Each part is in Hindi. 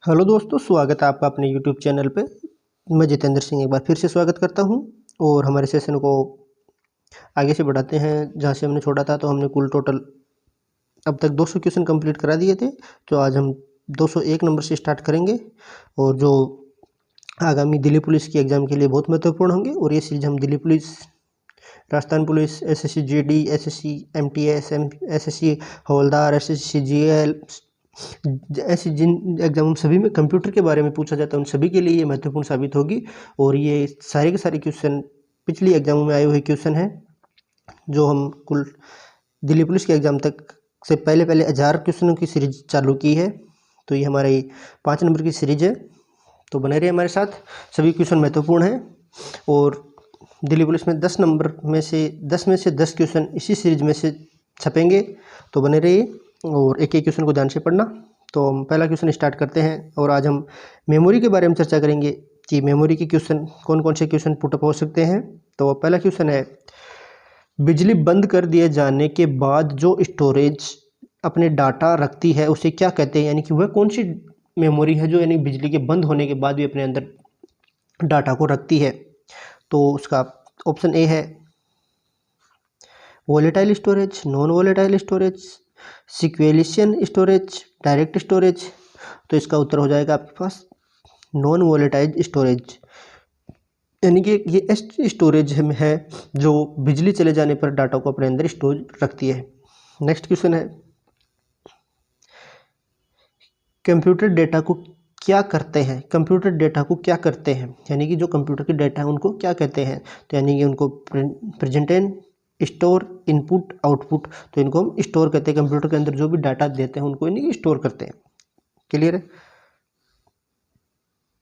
हेलो दोस्तों, स्वागत है आपका अपने यूट्यूब चैनल पे। मैं जितेंद्र सिंह एक बार फिर से स्वागत करता हूं और हमारे सेशन को आगे से बढ़ाते हैं। जहां से हमने छोड़ा था तो हमने कुल टोटल अब तक 200 क्वेश्चन कंप्लीट करा दिए थे। तो आज हम 201 नंबर से स्टार्ट करेंगे और जो आगामी दिल्ली पुलिस की एग्ज़ाम के लिए बहुत महत्वपूर्ण होंगे। और ये सीरीज हम Delhi police, Rajasthan police, SSC GD, SSC MTS, SSC havaldar, SSC GL, ऐसे जिन एग्जाम सभी में कंप्यूटर के बारे में पूछा जाता है उन सभी के लिए ये महत्वपूर्ण साबित होगी। और ये सारे के सारे क्वेश्चन पिछली एग्जामों में आए हुए क्वेश्चन हैं जो हम कुल दिल्ली पुलिस के एग्ज़ाम तक से पहले 1000 क्वेश्चनों की सीरीज चालू की है। तो ये हमारी 5 नंबर की सीरीज है। तो बने रहिए हमारे साथ, सभी क्वेश्चन महत्वपूर्ण हैं। और दिल्ली पुलिस में 10 नंबर में से 10 क्वेश्चन इसी सीरीज में से छपेंगे। तो बने रहिए और एक एक क्वेश्चन को ध्यान से पढ़ना। तो हम पहला क्वेश्चन स्टार्ट करते हैं और आज हम मेमोरी के बारे में चर्चा करेंगे कि मेमोरी के क्वेश्चन कौन कौन से क्वेश्चन पुटअप हो सकते हैं। तो पहला क्वेश्चन है, बिजली बंद कर दिए जाने के बाद जो स्टोरेज अपने डाटा रखती है उसे क्या कहते हैं? यानी कि वह कौन सी मेमोरी है जो यानी बिजली के बंद होने के बाद भी अपने अंदर डाटा को रखती है। तो उसका ऑप्शन ए है volatile storage, non volatile storage, sequential storage, direct storage. तो इसका उत्तर हो जाएगा आपके पास नॉन वोलेटाइल स्टोरेज, यानी कि ये ऐसी स्टोरेज है जो बिजली चले जाने पर डाटा को अपने अंदर स्टोर रखती है। नेक्स्ट क्वेश्चन है, कंप्यूटर डेटा को क्या करते हैं? कंप्यूटर डेटा को क्या करते हैं, यानी कि जो कंप्यूटर के डेटा है उनको क्या कहते हैं? तो यानी कि उनको प्रेजेंटेन, स्टोर, इनपुट, आउटपुट। तो इनको हम स्टोर कहते हैं। कंप्यूटर के अंदर जो भी डाटा देते हैं उनको यानी कि स्टोर करते हैं। क्लियर है?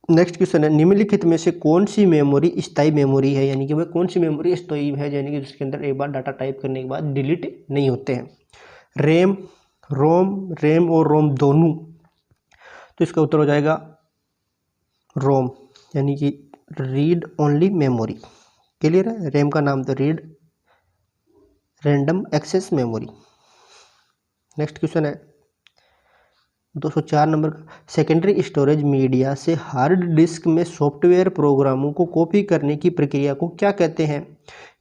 नेक्स्ट क्वेश्चन है, निम्नलिखित में से कौन सी मेमोरी स्थायी मेमोरी है? यानी कि वह कौन सी मेमोरी स्थायी है यानी कि जिसके अंदर एक बार डाटा टाइप करने के बाद डिलीट नहीं होते हैं? रैम, रैम और रोम दोनों। तो इसका उत्तर हो जाएगा रोम, यानी कि रीड ओनली मेमोरी। क्लियर है? रैम का नाम तो read random access memory. Next question है 204 नंबर का, सेकेंडरी स्टोरेज मीडिया से हार्ड डिस्क में सॉफ्टवेयर प्रोग्रामों को कॉपी करने की प्रक्रिया को क्या कहते हैं?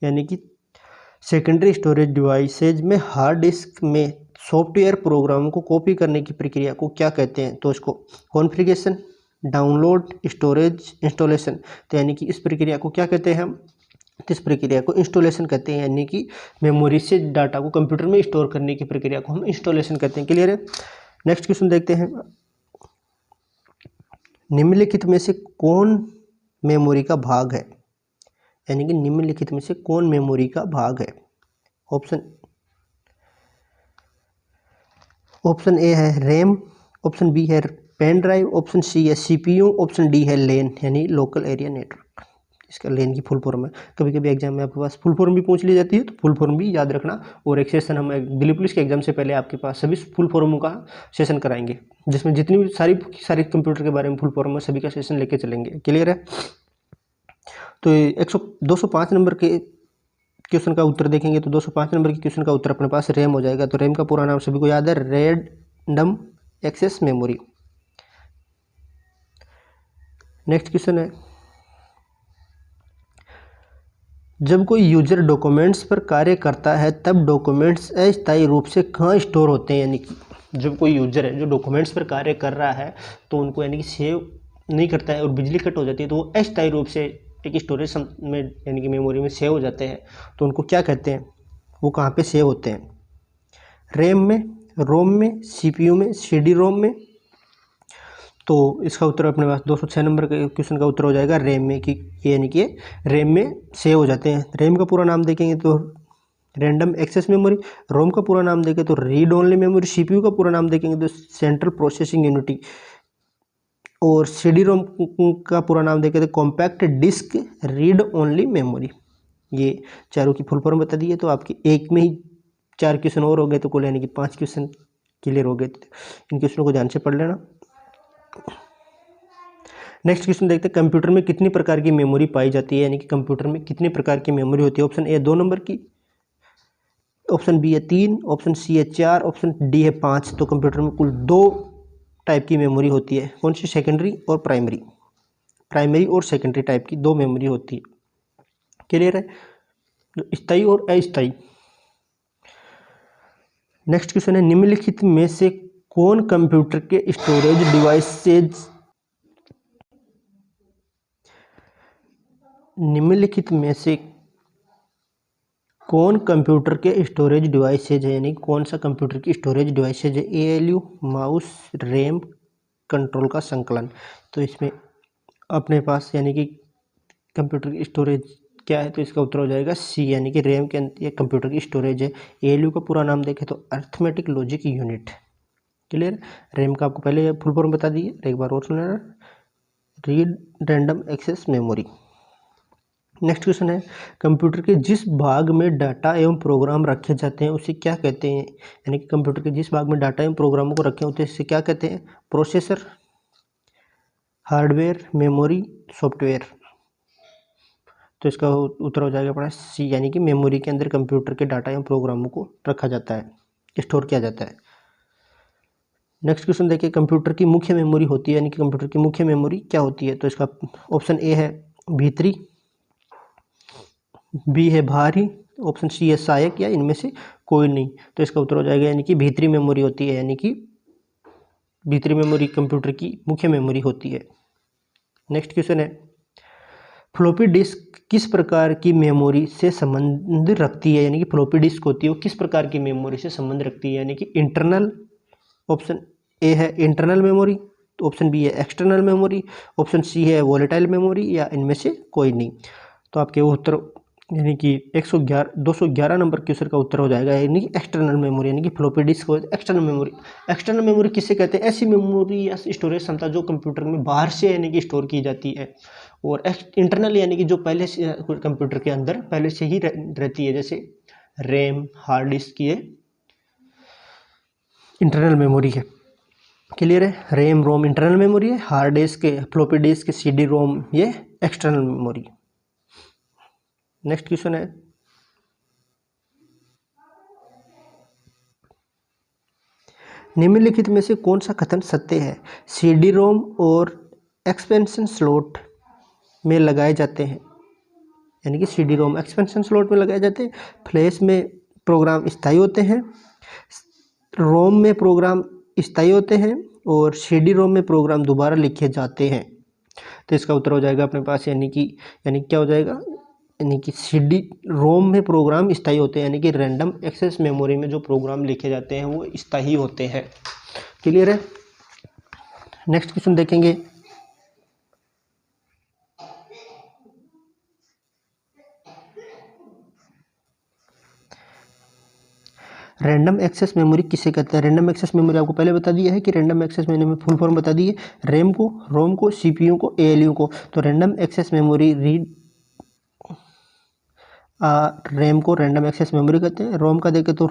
यानी कि सेकेंडरी स्टोरेज डिवाइसेज में हार्ड डिस्क में सॉफ्टवेयर प्रोग्रामों को कॉपी करने की प्रक्रिया को क्या कहते हैं? तो इसको कॉन्फ़िगरेशन, डाउनलोड, स्टोरेज, इंस्टॉलेशन। तो यानी कि इस प्रक्रिया को क्या कहते हैं हम? इस प्रक्रिया को इंस्टॉलेशन कहते हैं, यानी कि मेमोरी से डाटा को कंप्यूटर में स्टोर करने की प्रक्रिया को हम इंस्टॉलेशन कहते हैं। क्लियर है? नेक्स्ट क्वेश्चन देखते हैं, निम्नलिखित में से कौन मेमोरी का भाग है? यानी कि निम्नलिखित में से कौन मेमोरी का भाग है? ऑप्शन ए है रैम, ऑप्शन बी है पेन ड्राइव, ऑप्शन सी है सीपीयू, ऑप्शन डी है लेन यानी लोकल एरिया नेटवर्क। इसका लेन की फुल फॉर्म है। कभी कभी एग्जाम में आपके पास फुल फॉर्म भी पूछ ली जाती है, तो फुल फॉर्म भी याद रखना। और एक सेशन हम दिल्ली पुलिस के एग्जाम से पहले आपके पास सभी फुल फॉर्मों का सेशन कराएंगे, जिसमें जितनी भी सारी कंप्यूटर के बारे में फुल फॉर्म है सभी का सेशन लेके चलेंगे। क्लियर है? तो 205 नंबर के क्वेश्चन का उत्तर देखेंगे तो 205 नंबर के क्वेश्चन का उत्तर अपने पास रैम हो जाएगा। तो रैम का पूरा नाम सभी को याद है, random access memory. Next question है, जब कोई यूजर डॉक्यूमेंट्स पर कार्य करता है तब डॉक्यूमेंट्स अस्थायी रूप से कहाँ स्टोर होते हैं? यानी कि जब कोई यूजर है जो डॉक्यूमेंट्स पर कार्य कर रहा है तो उनको यानी कि सेव नहीं करता है और बिजली कट हो जाती है तो वो अस्थायी रूप से एक स्टोरेज में यानी कि मेमोरी में सेव हो जाते हैं। तो उनको क्या कहते हैं? वो कहाँ पे सेव होते हैं? रैम में, रोम में, सीपीयू में, सीडी रोम में। तो इसका उत्तर अपने पास 206 नंबर के क्वेश्चन का उत्तर हो जाएगा रैम में, कि यानी कि रैम में सेव हो जाते हैं। रैम का पूरा नाम देखेंगे तो रैंडम एक्सेस मेमोरी, रोम का पूरा नाम देखें तो रीड ओनली मेमोरी, सीपीयू का पूरा नाम देखेंगे तो सेंट्रल प्रोसेसिंग यूनिटी, और सीडी रोम का पूरा नाम देखें तो compact disc read only memory. ये चारों की फुल फॉर्म बता दी है। तो आपकी एक में ही 4 क्वेश्चन और हो गए, तो कुल यानी कि 5 क्वेश्चन क्लियर हो गए। इन क्वेश्चनों को ध्यान से पढ़ लेना। नेक्स्ट क्वेश्चन देखते हैं, कंप्यूटर में कितनी प्रकार की मेमोरी पाई जाती है? यानी कि कंप्यूटर में कितनी प्रकार की मेमोरी होती है? ऑप्शन ए 2 नंबर की, ऑप्शन बी है 3, ऑप्शन सी है 4, ऑप्शन डी है 5। तो कंप्यूटर में कुल 2 टाइप की मेमोरी होती है। कौन सी? सेकेंडरी और प्राइमरी। प्राइमरी और सेकेंडरी टाइप की दो मेमोरी होती है। क्लियर है? स्थायी और अस्थायी। नेक्स्ट क्वेश्चन है, निम्नलिखित में से कौन कंप्यूटर के स्टोरेज डिवाइसेज निम्नलिखित में से कौन कंप्यूटर के स्टोरेज डिवाइसेज है, यानी कौन सा कंप्यूटर की स्टोरेज डिवाइसेज है? एएलयू, माउस, रैम, कंट्रोल का संकलन। तो इसमें अपने पास यानी कि कंप्यूटर की स्टोरेज क्या है, तो इसका उत्तर हो जाएगा सी, यानी कि रैम के अंदर ये कंप्यूटर की स्टोरेज है। एएलयू का पूरा नाम देखें तो arithmetic logic unit. Clear? RAM का आपको पहले फुल फॉर्म बता दिए, एक बार और सुना, read random access memory. Next question है, कंप्यूटर के जिस भाग में डाटा एवं प्रोग्राम रखे जाते हैं उसे क्या कहते हैं? यानी कि कंप्यूटर के जिस भाग में डाटा एवं प्रोग्रामों को रखे होते हैं उसे क्या कहते हैं? Processor, hardware, memory, software. तो इसका उत्तर हो जाएगा अपना सी, यानी कि मेमोरी के अंदर कंप्यूटर के डाटा एवं प्रोग्रामों को रखा जाता है, स्टोर किया जाता है। नेक्स्ट क्वेश्चन देखिए, कंप्यूटर की मुख्य मेमोरी होती है, यानी कि कंप्यूटर की मुख्य मेमोरी क्या होती है? तो इसका ऑप्शन ए है भीतरी, बी है बाहरी, ऑप्शन सी है सहायक, या इनमें से कोई नहीं। तो इसका उत्तर हो जाएगा यानी कि भीतरी मेमोरी होती है, यानी कि भीतरी मेमोरी कंप्यूटर की मुख्य मेमोरी होती है। नेक्स्ट क्वेश्चन है, फ्लॉपी डिस्क किस प्रकार की मेमोरी से संबंध रखती है? यानी कि फ्लॉपी डिस्क होती है वो किस प्रकार की मेमोरी से संबंध रखती है? यानी कि इंटरनल, ऑप्शन ए है इंटरनल मेमोरी, तो ऑप्शन बी है एक्सटर्नल मेमोरी, ऑप्शन सी है वॉलेटाइल मेमोरी, या इनमें से कोई नहीं। तो आपके उत्तर यानी कि 211 नंबर क्वेश्चन का उत्तर हो जाएगा यानी कि एक्सटर्नल मेमोरी, यानी कि फ्लॉपी डिस्क हो एक्सटर्नल मेमोरी। एक्सटर्नल मेमोरी किसे कहते हैं? ऐसी मेमोरी या स्टोरेज क्षमता जो कंप्यूटर में बाहर से यानी कि स्टोर की जाती है। और इंटरनल यानी कि जो पहले से कंप्यूटर के अंदर पहले से ही रहती है, जैसे रैम, हार्ड डिस्क, ये इंटरनल मेमोरी है। क्लियर है? रैम रोम इंटरनल मेमोरी है, hard disc, floppy disk, CD ROM ये एक्सटर्नल मेमोरी। नेक्स्ट क्वेश्चन है, निम्नलिखित में से कौन सा कथन सत्य है? सीडी रोम और एक्सपेंशन स्लॉट में लगाए जाते हैं, यानी कि सीडी रोम एक्सपेंशन स्लॉट में लगाए जाते हैं। फ्लैश में प्रोग्राम स्थायी होते हैं, रोम में प्रोग्राम स्थायी होते हैं, और सीडी रोम में प्रोग्राम दोबारा लिखे जाते हैं। तो इसका उत्तर हो जाएगा अपने पास यानी क्या हो जाएगा, यानी कि सीडी रोम में प्रोग्राम स्थायी होते हैं, यानी कि रैंडम एक्सेस मेमोरी में जो प्रोग्राम लिखे जाते हैं वो स्थायी होते हैं। क्लियर है? नेक्स्ट क्वेश्चन देखेंगे, रैंडम एक्सेस मेमोरी किसे कहते हैं? रैंडम एक्सेस मेमोरी आपको पहले बता दिया है कि random access memory full form बता दी है, रैम को, रोम को, सीपीयू को, एएलयू को। तो रैंडम एक्सेस मेमोरी रैम को रैंडम एक्सेस मेमोरी कहते हैं। रोम का देखें तो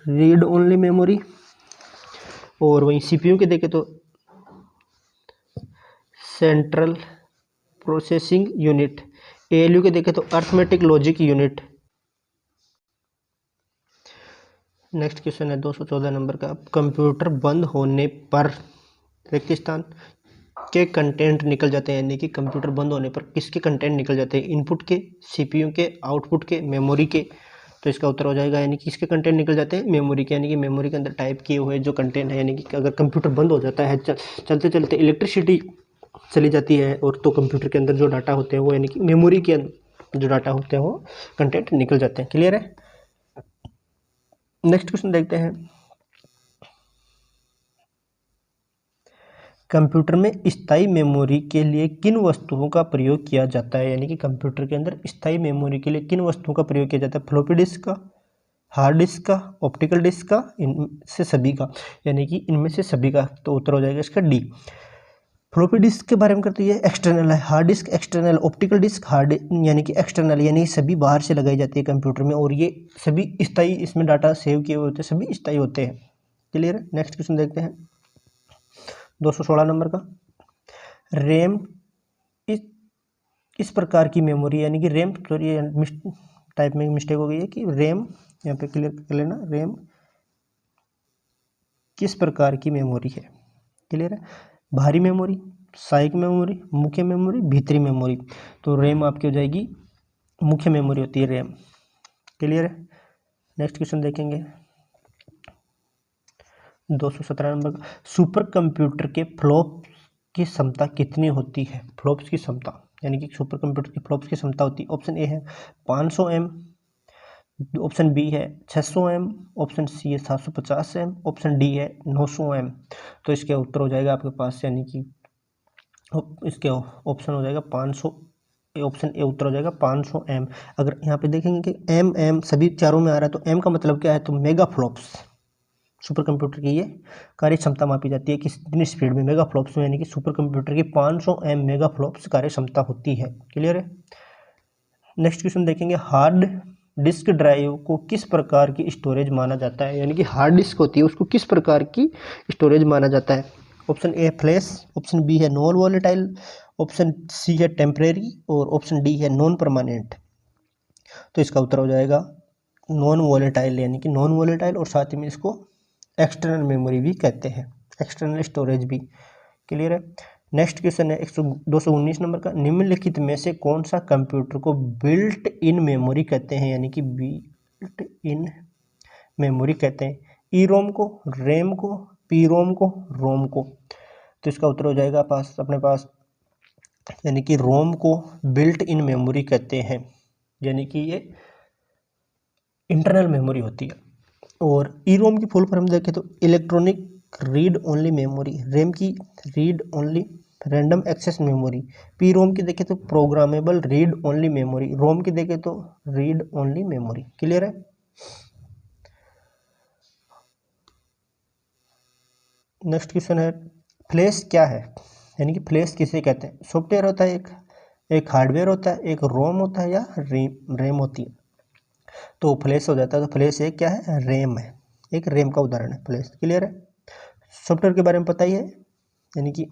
रीड ओनली मेमोरी, और वहीं सीपीयू के देखें तो सेंट्रल प्रोसेसिंग यूनिट, एएलयू के देखें तो arithmetic logic unit. Next question है 214 नंबर का, कंप्यूटर बंद होने पर रिक्त स्थान के कंटेंट निकल जाते हैं, यानी कि कंप्यूटर बंद होने पर किसके कंटेंट निकल जाते हैं? इनपुट के, सीपीयू के, आउटपुट के, मेमोरी के। तो इसका उत्तर हो जाएगा यानी कि किसके कंटेंट निकल जाते हैं? मेमोरी के, यानी कि मेमोरी के अंदर टाइप किए हुए जो कंटेंट है, यानी कि अगर कंप्यूटर बंद हो जाता है, चलते चलते इलेक्ट्रिसिटी चली जाती है, और तो कंप्यूटर के अंदर जो डाटा होते हैं वो यानी कि मेमोरी के अंदर जो डाटा होते हैं वो कंटेंट निकल जाते हैं। क्लियर है? नेक्स्ट क्वेश्चन देखते हैं, कंप्यूटर में स्थायी मेमोरी के लिए किन वस्तुओं का प्रयोग किया जाता है? यानी कि कंप्यूटर के अंदर स्थायी मेमोरी के लिए किन वस्तुओं का प्रयोग किया जाता है? फ्लॉपी डिस्क का, हार्ड डिस्क का, ऑप्टिकल डिस्क का, इनसे सभी का, यानी कि इनमें से सभी का। तो उत्तर हो जाएगा इसका डी। फ्लॉपी डिस्क के बारे में करते हैं, एक्सटर्नल है, hard disc external, optical disk hard यानी कि एक्सटर्नल, यानी सभी बाहर से लगाई जाती है कंप्यूटर में, और ये सभी स्थायी, इसमें डाटा सेव किए हुए होते हैं, सभी स्थायी होते हैं। क्लियर है? नेक्स्ट क्वेश्चन देखते हैं 216 नंबर का, रैम इस प्रकार की मेमोरी, यानी कि रैम, सॉरी टाइप में मिस्टेक हो गई है कि रैम, यहाँ पे क्लियर कर लेना, रैम किस प्रकार की मेमोरी है। क्लियर है। बाहरी मेमोरी, सहायक मेमोरी, मुख्य मेमोरी, भीतरी मेमोरी। तो रैम आपकी हो जाएगी मुख्य मेमोरी होती है रैम। क्लियर है। नेक्स्ट क्वेश्चन देखेंगे 217 नंबर का, सुपर कंप्यूटर के फ्लॉप की क्षमता कितनी होती है। फ्लॉप्स की क्षमता यानी कि सुपर कंप्यूटर की फ्लॉप्स की क्षमता होती है। ऑप्शन ए है 500 एम, ऑप्शन बी है 600 एम, ऑप्शन सी है 750 एम, ऑप्शन डी है 900 एम। तो इसके उत्तर हो जाएगा आपके पास यानी कि इसके ऑप्शन हो जाएगा 500, ऑप्शन ए उत्तर हो जाएगा 500 एम। अगर यहाँ पे देखेंगे कि एम एम सभी चारों में आ रहा है तो एम का मतलब क्या है, तो मेगा फ्लॉप्स। सुपर कंप्यूटर की ये कार्य क्षमता मापी जाती है कि कितनी स्पीड में मेगा फ्लॉप्स में, यानी कि सुपर कंप्यूटर की 500 एम मेगा फ्लॉप्स कार्य क्षमता होती है। क्लियर है। नेक्स्ट क्वेश्चन देखेंगे, हार्ड डिस्क ड्राइव को किस प्रकार की स्टोरेज माना जाता है, यानी कि हार्ड डिस्क होती है उसको किस प्रकार की स्टोरेज माना जाता है। Option A flash, option B है नॉन वॉलेटाइल, ऑप्शन सी है टेम्परेरी और ऑप्शन डी है नॉन परमानेंट। तो इसका उत्तर हो जाएगा नॉन वॉलेटाइल, यानी कि नॉन वॉलेटाइल और साथ ही में इसको एक्सटर्नल मेमोरी भी कहते हैं, एक्सटर्नल स्टोरेज भी। क्लियर है। नेक्स्ट क्वेश्चन है 219 नंबर का, निम्नलिखित में से कौन सा कंप्यूटर को बिल्ट इन मेमोरी कहते हैं, यानी कि बिल्ट इन मेमोरी कहते हैं। ई रोम को, रैम को, पी रोम को, रोम को। तो इसका उत्तर हो जाएगा अपने पास यानी कि रोम को बिल्ट इन मेमोरी कहते हैं, यानी कि ये इंटरनल मेमोरी होती है। और ई रोम की फुल फॉर्म देखें तो electronic read only memory, RAM की read only random access memory, P ROM की देखें तो programmable read only memory, ROM की देखें तो रीड ओनली मेमोरी। क्लियर है। नेक्स्ट क्वेश्चन है, फ्लैश क्या है, यानी कि फ्लैश किसे कहते हैं। सॉफ्टवेयर होता है एक हार्डवेयर होता है, एक रोम होता है या रैम होती है। तो फ्लैश हो जाता है, तो फ्लैश एक क्या है, रैम है, एक रैम का उदाहरण है फ्लैश। क्लियर है। सॉफ्टवेयर के बारे में पता ही है, यानी कि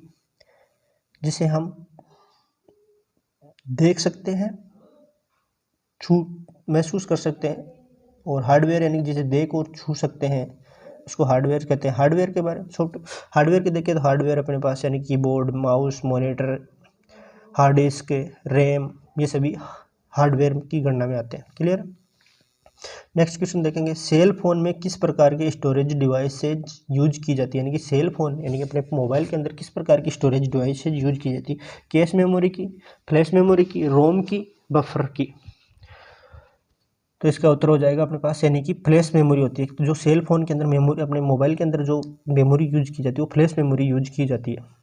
जिसे हम देख सकते हैं, छू महसूस कर सकते हैं, और हार्डवेयर यानी जिसे देख और छू सकते हैं उसको हार्डवेयर कहते हैं। हार्डवेयर के बारे में हार्डवेयर के देखें तो हार्डवेयर अपने पास यानी keyboard, mouse, monitor, hard disk, RAM, ये सभी हार्डवेयर की गणना में आते हैं। क्लियर। नेक्स्ट क्वेश्चन देखेंगे, सेल फोन में किस प्रकार के स्टोरेज डिवाइसेज यूज की जाती है, यानी कि सेल फोन यानी कि अपने मोबाइल के अंदर किस प्रकार की स्टोरेज डिवाइसेज यूज की जाती है। कैश मेमोरी की, फ्लैश मेमोरी की, रोम की, बफर की। तो इसका उत्तर हो जाएगा अपने पास यानी कि फ्लैश मेमोरी होती है। तो जो सेल फोन के अंदर मेमोरी, अपने मोबाइल के अंदर जो मेमोरी यूज की जाती है वो फ्लैश मेमोरी यूज की जाती है।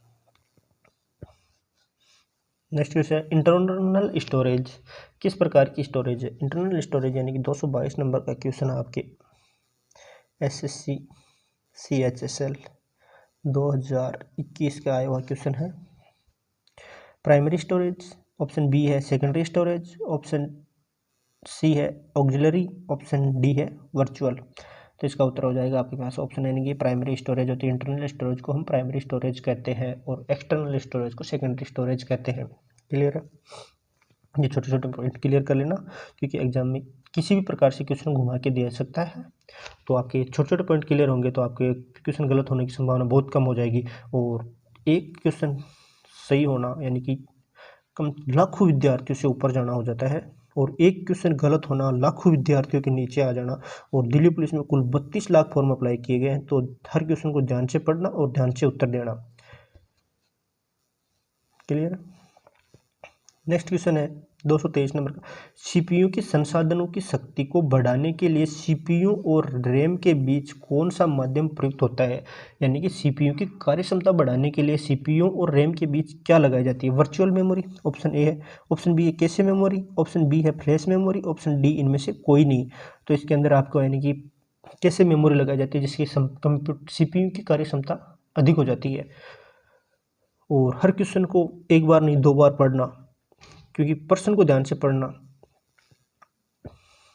नेक्स्ट क्वेश्चन है, इंटरनल स्टोरेज किस प्रकार की स्टोरेज है। इंटरनल स्टोरेज यानी कि 222 नंबर का क्वेश्चन है आपके SSC CHSL 2021 का आया हुआ क्वेश्चन है। प्राइमरी स्टोरेज, ऑप्शन बी है सेकेंडरी स्टोरेज, ऑप्शन सी है ऑक्सिलरी, ऑप्शन डी है वर्चुअल। तो इसका उत्तर हो जाएगा आपके पास ऑप्शन यानी कि प्राइमरी स्टोरेज होती है। इंटरनल स्टोरेज को हम प्राइमरी स्टोरेज कहते हैं और एक्सटर्नल स्टोरेज को सेकेंडरी स्टोरेज कहते हैं। क्लियर है। ये छोटे छोटे पॉइंट क्लियर कर लेना, क्योंकि एग्जाम में किसी भी प्रकार से क्वेश्चन घुमा के दिया सकता है। तो आपके छोटे छोटे पॉइंट क्लियर होंगे तो आपके क्वेश्चन गलत होने की संभावना बहुत कम हो जाएगी। और एक क्वेश्चन सही होना यानी कि कम लाखों विद्यार्थियों से ऊपर जाना हो जाता है, और एक क्वेश्चन गलत होना लाखों विद्यार्थियों के नीचे आ जाना। और दिल्ली पुलिस में कुल 32 लाख फॉर्म अप्लाई किए गए हैं, तो हर क्वेश्चन को ध्यान से पढ़ना और ध्यान से उत्तर देना। क्लियर। नेक्स्ट क्वेश्चन है 223 नंबर का, सीपीयू के संसाधनों की शक्ति को बढ़ाने के लिए सीपीयू और रैम के बीच कौन सा माध्यम प्रयुक्त होता है, यानी कि सीपीयू की कार्य क्षमता बढ़ाने के लिए सीपीयू और रैम के बीच क्या लगाई जाती है। वर्चुअल मेमोरी ऑप्शन ए है, ऑप्शन बी है कैशे मेमोरी, ऑप्शन बी है फ्लैश मेमोरी, ऑप्शन डी इनमें से कोई नहीं। तो इसके अंदर आपको यानी कि कैशे मेमोरी लगाई जाती है जिसकी सीपीयू की कार्य क्षमता अधिक हो जाती है। और हर क्वेश्चन को एक बार नहीं 2 बार पढ़ना, क्योंकि प्रश्न को ध्यान से पढ़ना।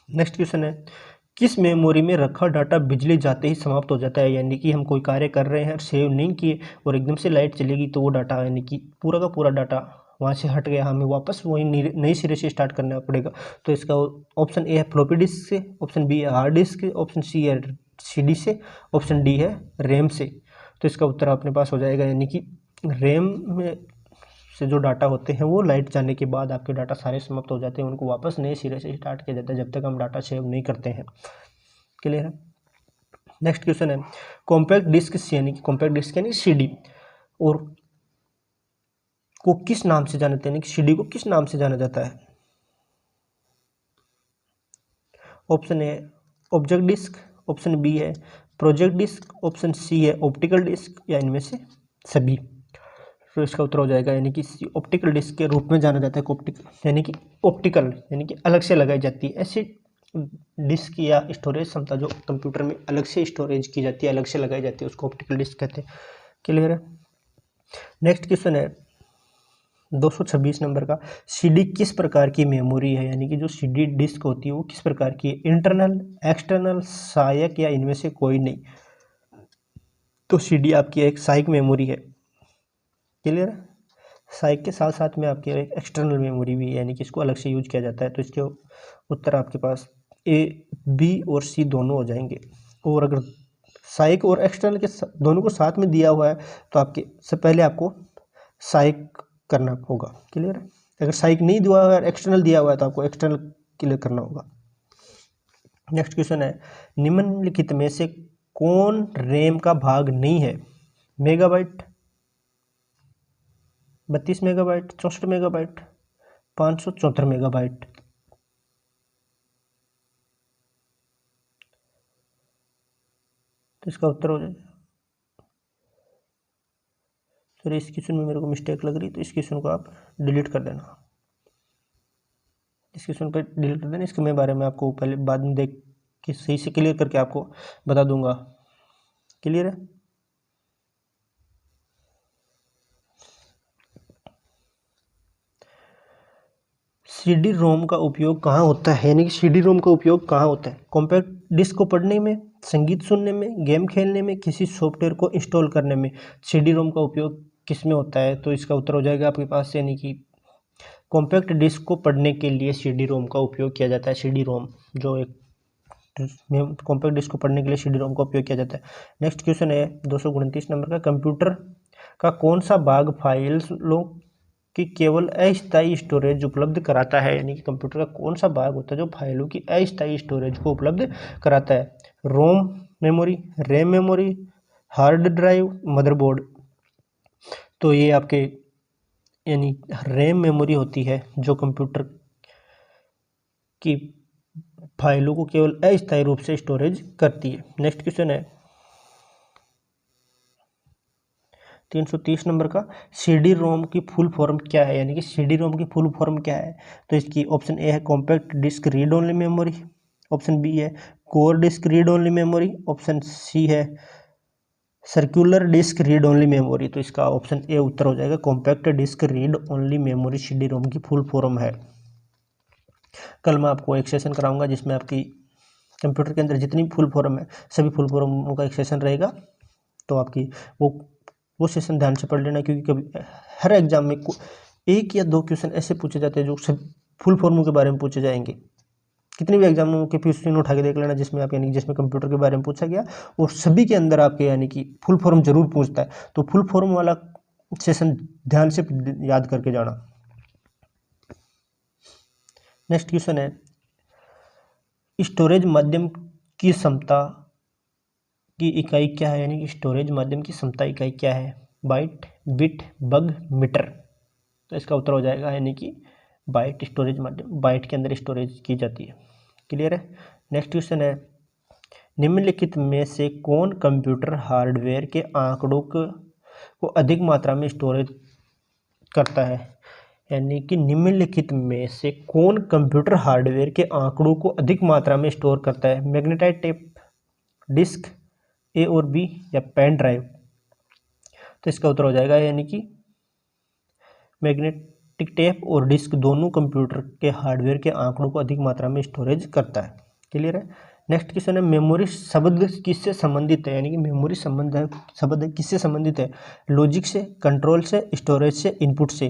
नेक्स्ट क्वेश्चन है, किस मेमोरी में रखा डाटा बिजली जाते ही समाप्त हो जाता है, यानी कि हम कोई कार्य कर रहे हैं, सेव नहीं किए और एकदम से लाइट चलेगी तो वो डाटा यानी कि पूरा का पूरा डाटा वहाँ से हट गया, हमें वापस वही नई सिरे से स्टार्ट करना पड़ेगा। तो इसका ऑप्शन ए है फ्लॉपी डिस्क, ऑप्शन बी है हार्ड डिस्क, ऑप्शन सी है CD से, ऑप्शन डी है रैम से। तो इसका उत्तर अपने पास हो जाएगा, यानी कि रैम में से जो डाटा होते हैं वो लाइट जाने के बाद आपके डाटा सारे समाप्त हो जाते हैं, उनको वापस नए सिरे से स्टार्ट किया जाता है जब तक हम डाटा सेव नहीं करते हैं। क्लियर है। नेक्स्ट क्वेश्चन है कॉम्पैक्ट डिस्क यानी कि कॉम्पैक्ट डिस्क यानी CD और को किस नाम से जाना जाता है, यानी कि CD को किस नाम से जाना जाता है। Option A object disk, option B है प्रोजेक्ट डिस्क, ऑप्शन सी है ऑप्टिकल डिस्क, या इनमें से सभी। तो इसका उत्तर हो जाएगा यानी कि ऑप्टिकल डिस्क के रूप में जाना जाता है। ऑप्टिकल यानी कि ऑप्टिकल यानी कि अलग से लगाई जाती है ऐसी डिस्क या स्टोरेज क्षमता जो कंप्यूटर में अलग से स्टोरेज की जाती है, अलग से लगाई जाती है, उसको ऑप्टिकल डिस्क कहते हैं। क्लियर है। नेक्स्ट क्वेश्चन है 226 नंबर का, CD किस प्रकार की मेमोरी है, यानी कि जो CD डिस्क होती है वो किस प्रकार की है, इंटरनल, एक्सटर्नल, सहायक, या इनमें से कोई नहीं। तो CD आपकी एक सहायक मेमोरी है। क्लियर है। सहायक के साथ साथ में आपकी एक एक्सटर्नल मेमोरी भी है, यानी कि इसको अलग से यूज किया जाता है। तो इसके उत्तर आपके पास A, B और C दोनों हो जाएंगे। और अगर सहायक और एक्सटर्नल के दोनों को साथ में दिया हुआ है तो आपके से पहले आपको सहायक करना होगा। क्लियर है। अगर सहायक नहीं दिया हुआ है, एक्सटर्नल दिया हुआ है, तो आपको एक्सटर्नल क्लियर करना होगा। नेक्स्ट क्वेश्चन है निम्नलिखित में से कौन रैम का भाग नहीं है, मेगाबाइट, 32 मेगाबाइट, 64 मेगाबाइट, 574 मेगाबाइट। तो इसका उत्तर हो जाएगा, सर इस क्वेश्चन में मेरे को मिस्टेक लग रही, तो इस क्वेश्चन को आप डिलीट कर देना, इस क्वेश्चन पर डिलीट कर देना। इसके बारे में आपको पहले बाद में देख के सही से क्लियर करके आपको बता दूंगा। क्लियर है। CD रोम का उपयोग कहाँ होता है, यानी कि CD रोम का उपयोग कहाँ होता है, कॉम्पैक्ट डिस्क को पढ़ने में, संगीत सुनने में, गेम खेलने में, किसी सॉफ्टवेयर को इंस्टॉल करने में CD रोम का उपयोग किस में होता है। तो इसका उत्तर हो जाएगा आपके पास, यानी कि कॉम्पैक्ट डिस्क को पढ़ने के लिए CD रोम का उपयोग किया जाता है। CD रोम जो एक कॉम्पैक्ट डिस्क को पढ़ने के लिए CD रोम का उपयोग किया जाता है। नेक्स्ट क्वेश्चन है 229 नंबर का, कंप्यूटर का कौन सा भाग फाइलों की केवल अस्थायी स्टोरेज उपलब्ध कराता है, यानी कि कंप्यूटर का कौन सा भाग होता है जो फाइलों की अस्थायी स्टोरेज को उपलब्ध कराता है, ROM memory, RAM memory, hard drive, motherboard. तो ये आपके यानी रैम मेमोरी होती है जो कंप्यूटर की फाइलों को केवल अस्थायी रूप से स्टोरेज करती है। नेक्स्ट क्वेश्चन है 330 नंबर का, CD रोम की फुल फॉर्म क्या है, यानी कि CD रोम की फुल फॉर्म क्या है। तो इसकी ऑप्शन ए है compact disc read only memory, option B है core disc read only memory, option C है circular disc read only memory. तो इसका ऑप्शन ए उत्तर हो जाएगा, compact disc read only memory CD ROM की फुल फॉर्म है। कल मैं आपको एक सेशन कराऊंगा जिसमें आपकी कंप्यूटर के अंदर जितनी फुल फॉर्म है सभी फुल फॉर्मों का एक सेशन रहेगा। तो आपकी वो सेशन ध्यान से पढ़ लेना, क्योंकि कभी हर एग्जाम में एक या दो क्वेश्चन ऐसे पूछे जाते हैं जो सब फुल फॉर्मों के बारे में पूछे जाएंगे। कितने भी एग्जामों के क्वेश्चन उठा के देख लेना जिसमें आप यानी जिसमें कंप्यूटर के बारे में पूछा गया और सभी के अंदर आपके यानी कि फुल फॉर्म जरूर पूछता है। तो फुल फॉर्म वाला सेशन ध्यान से याद करके जाना। नेक्स्ट क्वेश्चन है स्टोरेज माध्यम की क्षमता की इकाई क्या है, यानी कि स्टोरेज माध्यम की क्षमता इकाई क्या है, बाइट, बिट, बग, मीटर। तो इसका उत्तर हो जाएगा यानी कि बाइट, स्टोरेज माध्यम बाइट के अंदर स्टोरेज की जाती है। क्लियर है। नेक्स्ट क्वेश्चन है निम्नलिखित में से कौन कंप्यूटर हार्डवेयर के आंकड़ों को अधिक मात्रा में स्टोरेज करता है, यानी कि निम्नलिखित में से कौन कंप्यूटर हार्डवेयर के आंकड़ों को अधिक मात्रा में स्टोर करता है, मैग्नेटाइट टेप, डिस्क, ए और बी, या पेन ड्राइव। तो इसका उत्तर हो जाएगा यानी कि मैग्नेटिक टेप और डिस्क दोनों कंप्यूटर के हार्डवेयर के आंकड़ों को अधिक मात्रा में स्टोरेज करता है। क्लियर है। नेक्स्ट क्वेश्चन है मेमोरी शब्द किससे संबंधित है, यानी कि मेमोरी शब्द किससे संबंधित है, लॉजिक से, कंट्रोल से, स्टोरेज से, इनपुट से।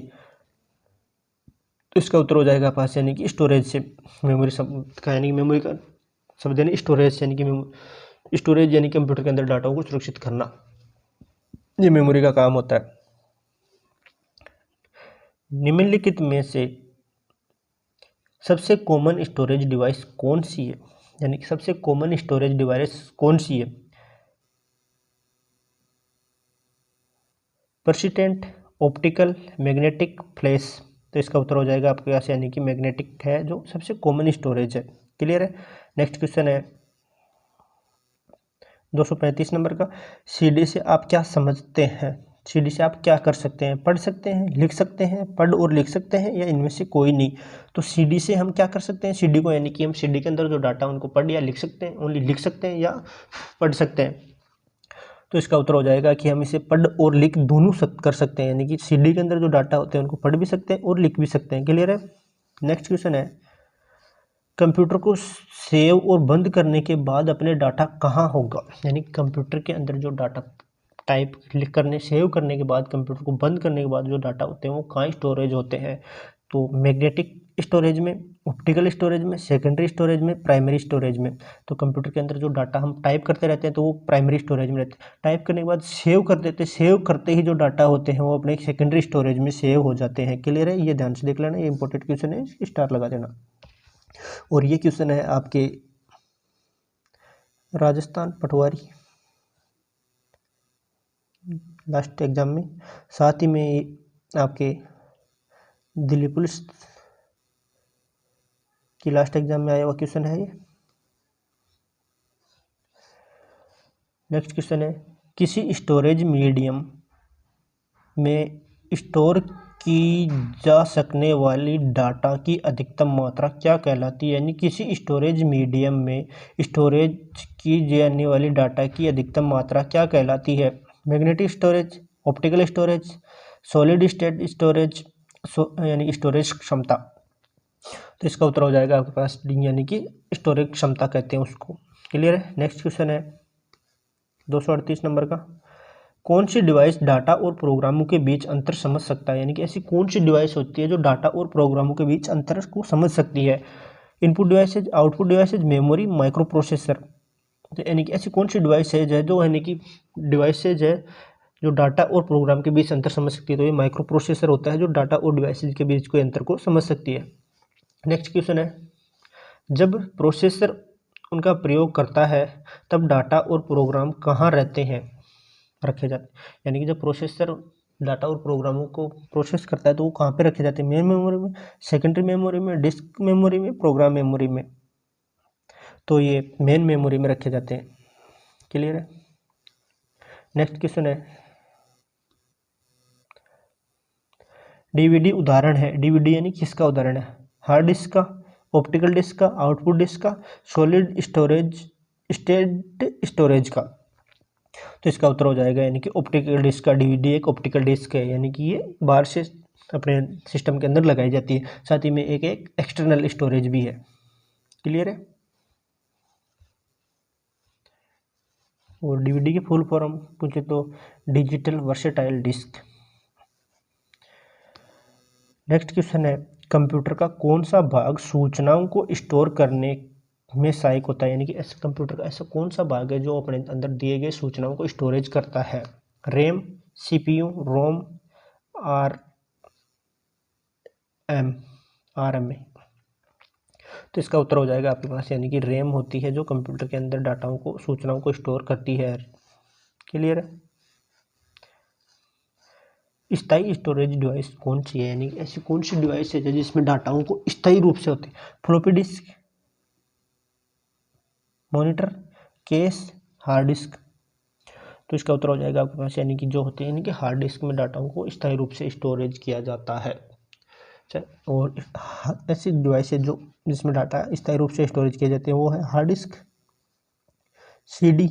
तो इसका उत्तर हो जाएगा पास यानी कि स्टोरेज से। मेमोरी शब्द का यानी कि मेमोरी का शब्द यानी स्टोरेज यानी कि स्टोरेज यानी कंप्यूटर के अंदर डाटा को सुरक्षित करना, ये मेमोरी का काम होता है। निम्नलिखित में से सबसे कॉमन स्टोरेज डिवाइस कौन सी है, यानी कि सबसे कॉमन स्टोरेज डिवाइस कौन सी है? Persistent, optical, magnetic, flash. तो इसका उत्तर हो जाएगा आपके पास यानी कि मैग्नेटिक है जो सबसे कॉमन स्टोरेज है। क्लियर है। नेक्स्ट क्वेश्चन है 235 नंबर का, सीडी से आप क्या समझते हैं? सीडी से आप क्या कर सकते हैं? पढ़ सकते हैं, लिख सकते हैं, पढ़ और लिख सकते हैं, या इनमें से कोई नहीं। तो सीडी से हम क्या कर सकते हैं? सीडी को यानी कि हम सीडी के अंदर जो डाटा उनको पढ़ या लिख सकते हैं, ओनली लिख सकते हैं या पढ़ सकते हैं। तो इसका उत्तर हो जाएगा कि हम इसे पढ़ और लिख दोनों कर सकते हैं, यानी कि सीडी के अंदर जो डाटा होते हैं उनको पढ़ भी सकते हैं और लिख भी सकते हैं। क्लियर है। नेक्स्ट क्वेश्चन है, कंप्यूटर को सेव और बंद करने के बाद अपने डाटा कहाँ होगा? यानी कंप्यूटर के अंदर जो डाटा टाइप क्लिक करने सेव करने के बाद कंप्यूटर को बंद करने के बाद जो डाटा होते हैं वो कहाँ स्टोरेज होते हैं? तो मैग्नेटिक स्टोरेज में, ऑप्टिकल स्टोरेज में, सेकेंडरी स्टोरेज में, प्राइमरी स्टोरेज में। तो कंप्यूटर के अंदर जो डाटा हम टाइप करते रहते हैं तो वो प्राइमरी स्टोरेज में रहते हैं। टाइप करने के बाद सेव कर देते हैं, सेव करते ही जो डाटा होते हैं वो अपने सेकेंडरी स्टोरेज में सेव हो जाते हैं। क्लियर है। ये ध्यान से देख लेना, ये इंपॉर्टेंट क्वेश्चन है, स्टार लगा देना। और ये क्वेश्चन है आपके राजस्थान पटवारी लास्ट एग्जाम में, साथ ही में आपके दिल्ली पुलिस की लास्ट एग्जाम में आया हुआ क्वेश्चन है ये। नेक्स्ट क्वेश्चन है, किसी स्टोरेज मीडियम में स्टोर की जा सकने वाली डाटा की अधिकतम मात्रा क्या कहलाती है? यानी किसी स्टोरेज मीडियम में स्टोरेज की जाने वाली डाटा की अधिकतम मात्रा क्या कहलाती है? Magnetic storage, optical storage, solid state storage, यानी स्टोरेज क्षमता। तो इसका उत्तर हो जाएगा आपके पास डी, यानी कि स्टोरेज क्षमता कहते हैं उसको। क्लियर है। नेक्स्ट क्वेश्चन है 238 नंबर का, कौन सी डिवाइस डाटा और प्रोग्रामों के बीच अंतर समझ सकता है? यानी कि ऐसी कौन सी डिवाइस होती है जो डाटा और प्रोग्रामों के बीच अंतर को समझ सकती है? Input devices, output devices, memory, micro processor. तो यानी कि ऐसी कौन सी डिवाइसेज है जो यानी कि डिवाइसेज है जो डाटा और प्रोग्राम के बीच अंतर समझ सकती है? तो ये माइक्रो प्रोसेसर होता है जो डाटा और डिवाइसेज के बीच कोई अंतर को समझ सकती है। नेक्स्ट क्वेश्चन है, जब प्रोसेसर उनका प्रयोग करता है तब डाटा और प्रोग्राम कहाँ रहते हैं, रखे जाते हैं? यानी कि जब प्रोसेसर डाटा और प्रोग्रामों को प्रोसेस करता है तो वो कहाँ पे रखे जाते हैं? मेन मेमोरी में, सेकेंडरी मेमोरी में, डिस्क मेमोरी में, प्रोग्राम मेमोरी में। तो ये मेन मेमोरी में रखे जाते हैं। क्लियर है। नेक्स्ट क्वेश्चन है, डीवीडी उदाहरण है। डीवीडी यानी किसका उदाहरण है? हार्ड डिस्क का, ऑप्टिकल डिस्क का, आउटपुट डिस्क का, सॉलिड स्टोरेज स्टेट स्टोरेज का। तो इसका उत्तर हो जाएगा यानी कि ऑप्टिकल डिस्क का। डीवीडी एक ऑप्टिकल डिस्क है, यानी कि ये बाहर से अपने सिस्टम के अंदर लगाई जाती है, साथ ही में एक एक्सटर्नल स्टोरेज भी है। क्लियर है। और डीवीडी की फुल फॉर्म पूछे तो digital versatile disc. Next question है, कंप्यूटर का कौन सा भाग सूचनाओं को स्टोर करने में सहायक होता है? यानी कि ऐसे कंप्यूटर का ऐसा कौन सा भाग है जो अपने अंदर दिए गए सूचनाओं को स्टोरेज करता है? RAM, CPU, ROM, R M A. तो इसका उत्तर हो जाएगा आपके पास यानी कि रैम होती है जो कंप्यूटर के अंदर डाटाओं को, सूचनाओं को स्टोर करती है। क्लियर है। स्थायी स्टोरेज डिवाइस कौन सी है? यानी कि ऐसी कौन सी डिवाइस है जिसमें डाटाओं को स्थायी रूप से होते हैं? Floppy disk, monitor, case, hard disk. तो इसका उत्तर हो जाएगा आपके पास यानी कि जो होते हैं, यानी कि हार्ड डिस्क में डाटाओं को स्थायी रूप से स्टोरेज किया जाता है। और ऐसी डिवाइस है जो जिसमें डाटा स्थायी रूप से स्टोरेज किए जाते हैं वो है hard disk, CD,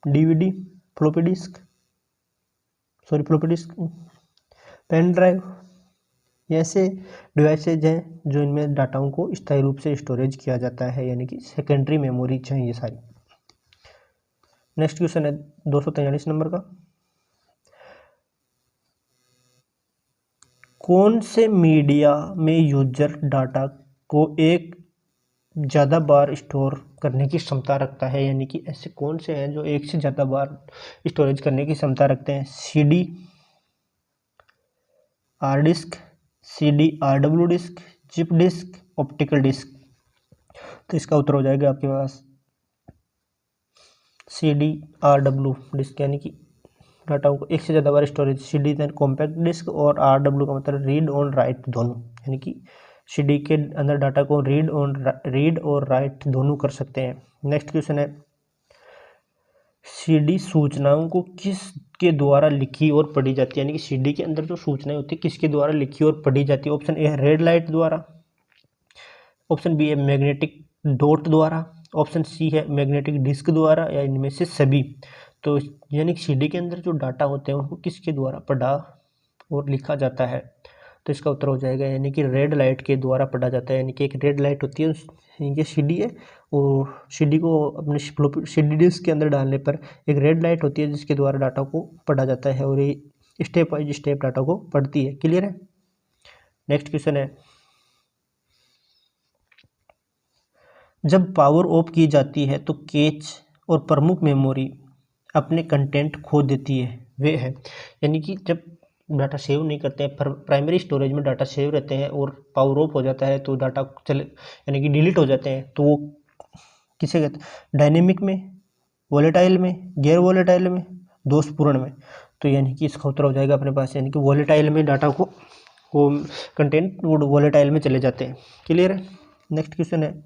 DVD, floppy disk, pen drive. ऐसे डिवाइसेज हैं जो इनमें डाटाओं को स्थायी रूप से स्टोरेज किया जाता है, यानी कि सेकेंडरी मेमोरी चाहिए ये सारी। नेक्स्ट क्वेश्चन है 243 नंबर का, कौन से मीडिया में यूजर डाटा को एक ज़्यादा बार स्टोर करने की क्षमता रखता है, यानी कि ऐसे कौन से हैं जो एक से ज़्यादा बार स्टोरेज करने की क्षमता रखते हैं? CD hard disk, CD RW disk, chip disk, optical disk. तो इसका उत्तर हो जाएगा आपके पास CD RW डिस्क, यानी कि डाटा को एक से ज़्यादा बार storage. CD then compact disc और RW का मतलब रीड ऑन राइट दोनों, यानी कि CD के अंदर डाटा को रीड और राइट दोनों कर सकते हैं। नेक्स्ट क्वेश्चन है, CD सूचनाओं को किसके द्वारा लिखी और पढ़ी जाती है? यानी कि CD के अंदर जो सूचनाएं होती है किसके द्वारा लिखी और पढ़ी जाती है? ऑप्शन ए है रेड लाइट द्वारा, ऑप्शन बी है मैग्नेटिक डॉट द्वारा, ऑप्शन सी है मैग्नेटिक डिस्क द्वारा, या इनमें से सभी। तो यानी कि CD के अंदर जो डाटा होते हैं उनको किसके द्वारा पढ़ा और लिखा जाता है? तो इसका उत्तर हो जाएगा यानी कि रेड लाइट के द्वारा पढ़ा जाता है। यानी कि एक रेड लाइट होती है, ये CD है, और CD को अपने CD डिस्क के अंदर डालने पर एक रेड लाइट होती है जिसके द्वारा डाटा को पढ़ा जाता है, और ये स्टेप वाइज स्टेप डाटा को पढ़ती है। क्लियर है? नेक्स्ट क्वेश्चन है, जब पावर ऑफ की जाती है तो कैच और प्रमुख मेमोरी अपने कंटेंट खो देती है, वे है। यानी कि जब डाटा सेव नहीं करते हैं, प्राइमरी स्टोरेज में डाटा सेव रहते हैं और पावर ऑफ हो जाता है तो डाटा चले यानी कि डिलीट हो जाते हैं, तो वो किसे कहते हैं? डायनेमिक में, वॉलेटाइल में, गैर वॉलेटाइल में, दोषपूर्ण में। तो यानी कि इसका उत्तर हो जाएगा अपने पास, यानी कि वॉलेटाइल में डाटा को वो कंटेंट वॉलेटाइल में चले जाते हैं। क्लियर है? नेक्स्ट क्वेश्चन है,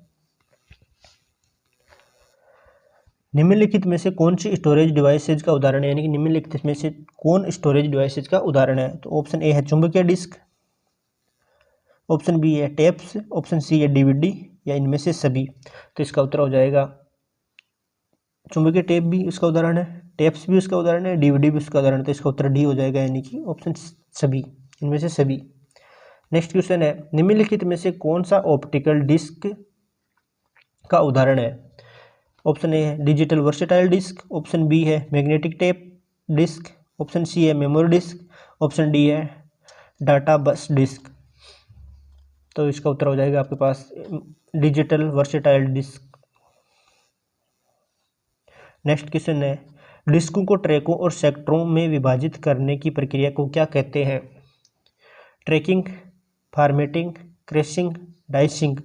निम्नलिखित में से कौन सी स्टोरेज डिवाइसेज का उदाहरण है? यानी कि निम्नलिखित में से कौन स्टोरेज डिवाइसेज का उदाहरण है? तो ऑप्शन ए है चुंबकीय डिस्क, ऑप्शन बी है टेप्स, ऑप्शन सी है DVD, या इनमें से सभी। तो इसका उत्तर हो जाएगा चुंबकीय टेप भी उसका उदाहरण है, टेप्स भी उसका उदाहरण है, DVD भी उसका उदाहरण है। तो इसका उत्तर डी हो जाएगा, यानी कि ऑप्शन सभी, इनमें से सभी। नेक्स्ट क्वेश्चन है, निम्नलिखित में से कौन सा ऑप्टिकल डिस्क का उदाहरण है? ऑप्शन ए है digital versatile disc, option B है magnetic tape disc, option C है मेमोरी डिस्क, ऑप्शन डी है डाटा बस डिस्क। तो इसका उत्तर हो जाएगा आपके पास digital versatile disc. Next question है, डिस्कों को ट्रैकों और सेक्टरों में विभाजित करने की प्रक्रिया को क्या कहते हैं? Tracking, formatting, crashing, dicing.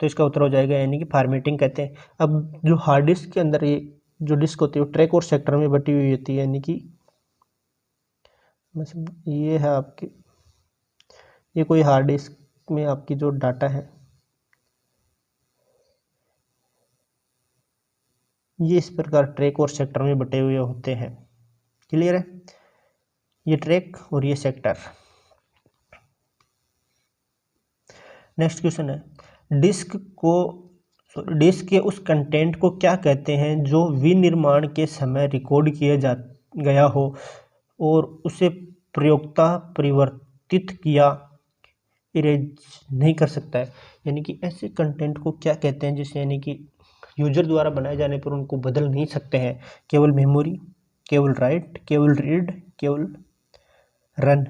तो इसका उत्तर हो जाएगा यानी कि फॉर्मेटिंग कहते हैं। अब जो हार्ड डिस्क के अंदर ये जो डिस्क होती है वो ट्रैक और सेक्टर में बटी हुई होती है, यानी कि ये है आपकी, ये कोई हार्ड डिस्क में आपकी जो डाटा है ये इस प्रकार ट्रैक और सेक्टर में बटे हुए होते हैं। क्लियर है? ये ट्रैक और ये सेक्टर। नेक्स्ट क्वेश्चन है, डिस्क के उस कंटेंट को क्या कहते हैं जो विनिर्माण के समय रिकॉर्ड किया जा गया हो और उसे प्रयोक्ता परिवर्तित किया इरेज नहीं कर सकता है? यानी कि ऐसे कंटेंट को क्या कहते हैं जिसे यानी कि यूजर द्वारा बनाए जाने पर उनको बदल नहीं सकते हैं? केवल मेमोरी, केवल राइट, केवल रीड, केवल रन।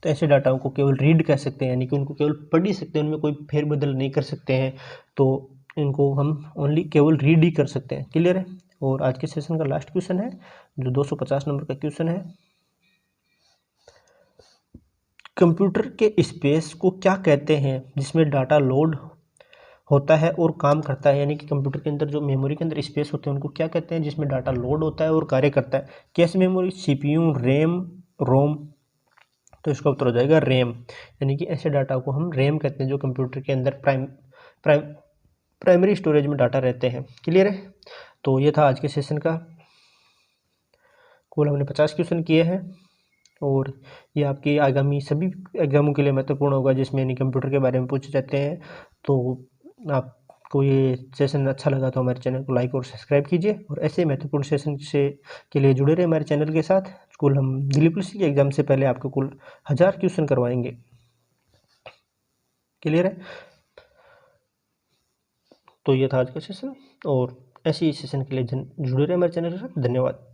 तो ऐसे डाटाओं को केवल रीड कह सकते हैं, यानी कि उनको केवल पढ़ ही सकते हैं, उनमें कोई फेरबदल नहीं कर सकते हैं, तो इनको हम ओनली केवल रीड ही कर सकते हैं। क्लियर है? और आज के सेशन का लास्ट क्वेश्चन है जो 250 नंबर का क्वेश्चन है, कंप्यूटर के स्पेस को क्या कहते हैं जिसमें डाटा लोड होता है और काम करता है? यानी कि कंप्यूटर के अंदर जो मेमोरी के अंदर स्पेस होते हैं उनको क्या कहते हैं जिसमें डाटा लोड होता है और कार्य करता है? कैश मेमोरी, CPU, रैम, रोम। तो इसका उत्तर हो जाएगा रैम, यानी कि ऐसे डाटा को हम रैम कहते हैं जो कंप्यूटर के अंदर प्राइमरी स्टोरेज में डाटा रहते हैं। क्लियर है? तो ये था आज के सेशन का, कुल हमने 50 क्वेश्चन किए हैं, और ये आपके आगामी सभी एग्जामों के लिए महत्वपूर्ण होगा जिसमें यानी कंप्यूटर के बारे में पूछे जाते हैं। तो आपको ये सेशन अच्छा लगा तो हमारे चैनल को लाइक और सब्सक्राइब कीजिए, और ऐसे महत्वपूर्ण सेशन से के लिए जुड़े रहे हमारे चैनल के साथ। कुल हम दिल्ली पुलिस के एग्ज़ाम से पहले आपको कुल 1000 क्वेश्चन करवाएंगे। क्लियर है? तो ये था आज का सेशन, और ऐसे ही सेशन के लिए जुड़े रहे हमारे चैनल के साथ। धन्यवाद।